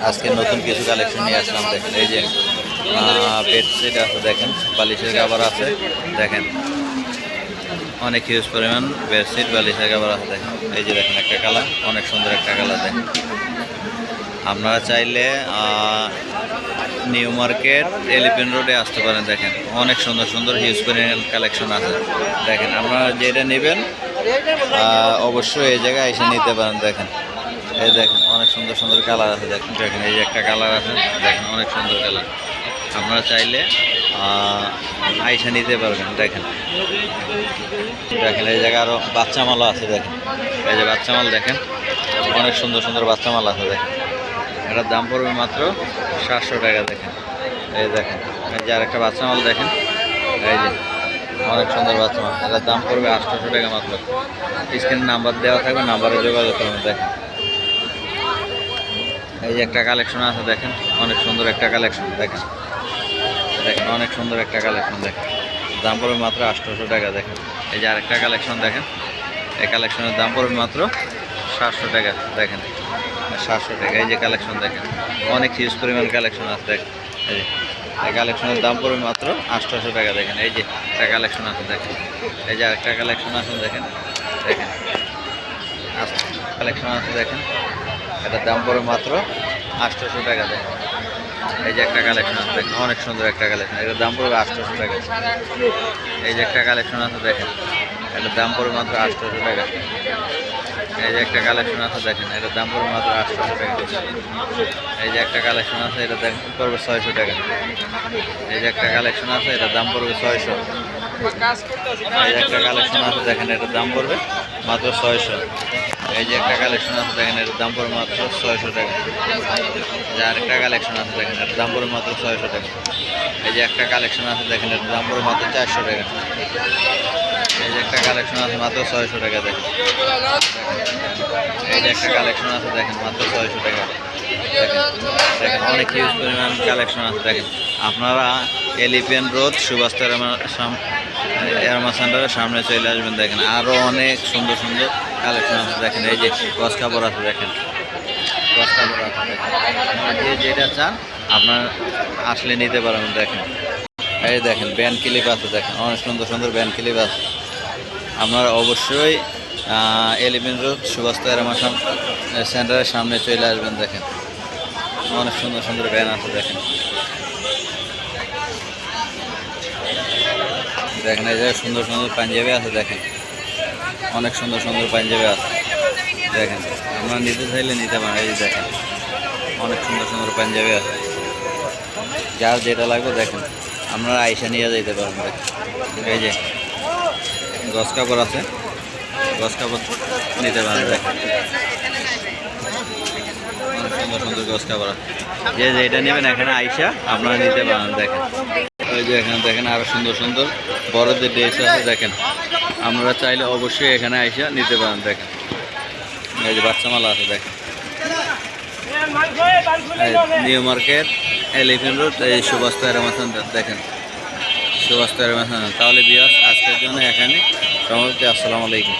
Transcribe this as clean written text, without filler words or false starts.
আজকে নতুন কিছু কালেকশন নিয়ে আসলাম। দেখেন এই যে বেডশিট আছে, দেখেন বালিশের কাভার আছে, দেখেন অনেক হিউজ পরিমাণ বেডশিট বালিশের কাভার আছে। দেখেন এই যে দেখেন একটা কালার, অনেক সুন্দর একটা কালার। দেখেন আপনারা চাইলে নিউ মার্কেট এলিফ্যান্ট রোডে আসতে পারেন। দেখেন অনেক সুন্দর সুন্দর হিউজ পরিমাণ কালেকশন আছে। দেখেন আপনারা যেটা নেবেন অবশ্যই এই জায়গায় এসে নিতে পারেন। দেখেন এই দেখেন অনেক সুন্দর সুন্দর কালার আছে। দেখেন দেখেন এই যে একটা কালার আছে, দেখেন অনেক সুন্দর কালার। আপনারা চাইলে আইসা নিতে পারবেন। দেখেন দেখেন এই জায়গায় আরও বাচ্চা মালও আছে। দেখেন এই যে বাচ্চা মাল, দেখেন অনেক সুন্দর সুন্দর বাচ্চা মাল আছে। দেখেন এটার দাম পড়বে মাত্র 700 টাকা। দেখেন এই দেখেন এই যে আরেকটা বাচ্চা মাল, দেখেন এই যে অনেক সুন্দর বাচ্চা মাল, এটার দাম পড়বে 800 টাকা মাত্র। স্ক্রিনে নাম্বার দেওয়া থাকবে, নাম্বারে যোগাযোগ করবেন। দেখেন এই যে একটা কালেকশন আছে, দেখেন অনেক সুন্দর একটা কালেকশন। দেখেন দেখেন অনেক সুন্দর একটা কালেকশন। দেখেন দাম পড়বে মাত্র 800 টাকা। দেখেন এই যে আরেকটা কালেকশন, দেখেন এই কালেকশনের দাম পড়বে মাত্র 700 টাকা। দেখেন 700 টাকা। এই যে কালেকশন, দেখেন অনেক হিউজ পরিমাণ কালেকশন আছে। দেখেন এই যে এই কালেকশনের দাম পড়বে মাত্র 800 টাকা। দেখেন এই যে একটা কালেকশন আছে, দেখেন এই যে আরেকটা কালেকশন আছে। দেখেন দেখেন কালেকশন আছে, দেখেন এটার দাম পড়বে মাত্র 800 টাকা। দেখেন এই যে একটা কালেকশন আছে, দেখেন অনেক সুন্দর একটা কালেকশন, এটার দাম পড়বে 800 টাকা। এই যে একটা কালেকশন আছে, দেখেন এটার দাম পড়বে মাত্র 800 টাকা। এই যে একটা কালেকশন আছে, দেখেন এটার দাম পড়বে মাত্র 800 টাকা। এই যে একটা কালেকশন আছে, এটার দাম পড়বে 600 টাকা। এই যে একটা কালেকশন আছে, এটার দাম পড়বে 600। এই যে একটা কালেকশন আছে, দেখেন এটার দাম পড়বে মাত্র 600। এই যে একটা কালেকশন আছে, দেখেন এটার দাম পড়বে মাত্র 600 টাকা। এই যে আরেকটা কালেকশন আছে, দেখেন এটার দাম পড়বে মাত্র 600 টাকা। এই যে একটা কালেকশন আছে, দেখেন এটার দাম পড়বে মাত্র 400 টাকা। এই যে একটা কালেকশন আছে মাত্র 600 টাকা। দেখেন এই যে একটা কালেকশন আছে, দেখেন মাত্র 600 টাকা। দেখেন দেখেন অনেক হিউজ পরিমাণ কালেকশন আছে। দেখেন আপনারা এলিফ্যান্ট রোড সুভাষ এরমা সেন্টারের সামনে চলে আসবেন। দেখেন আরও অনেক সুন্দর সুন্দর কালেকশন আছে। দেখেন এই যে গস কাপড় আছে, দেখেন গস কাপড় আছে। দেখেন যে যেটা চান আপনার আসলে নিতে পারবেন। দেখেন এই দেখেন ব্যান্ড ক্লিপ আছে, দেখেন অনেক সুন্দর সুন্দর ব্যান্ড ক্লিপ আছে। আপনারা অবশ্যই এলিফ্যান্ট রোড সুভাষ এরমা সেন্টারের সামনে চলে আসবেন। দেখেন অনেক সুন্দর সুন্দর ব্যান আছে। দেখেন দেখেন এই জায়গায় সুন্দর সুন্দর পাঞ্জাবি আছে। দেখেন অনেক সুন্দর সুন্দর পাঞ্জাবি আছে। দেখেন আপনারা নিতে চাইলে নিতে পারেন। এই যে দেখেন অনেক সুন্দর সুন্দর পাঞ্জাবি আছে, যার যেটা লাগবে দেখেন আপনারা আইসা নিয়ে যেতে পারেন। দেখেন এই যে গস কাপড় আছে, গস কাপড় নিতে পারেন। দেখেন অনেক সুন্দর সুন্দর গস কাপড় আছে, যে যেটা নেবেন এখানে আইসা আপনারা নিতে পারেন। দেখেন ওই যে এখানে দেখেন আরো সুন্দর সুন্দর বড়দের ড্রেস আছে। দেখেন আপনারা চাইলে অবশ্যই এখানে আইসা নিতে পারেন। দেখেন এই যে বাচ্চা মাল আছে। দেখেন নিউ মার্কেট এলিফ্যান্ট রোড এই সুভাষ এরমা সেন্টার। দেখেন সুভাষ এরমা সেন্টার। তাহলে বিয়াস আজকের জন্য এখানে সমাপ্তি। আসসালামু আলাইকুম।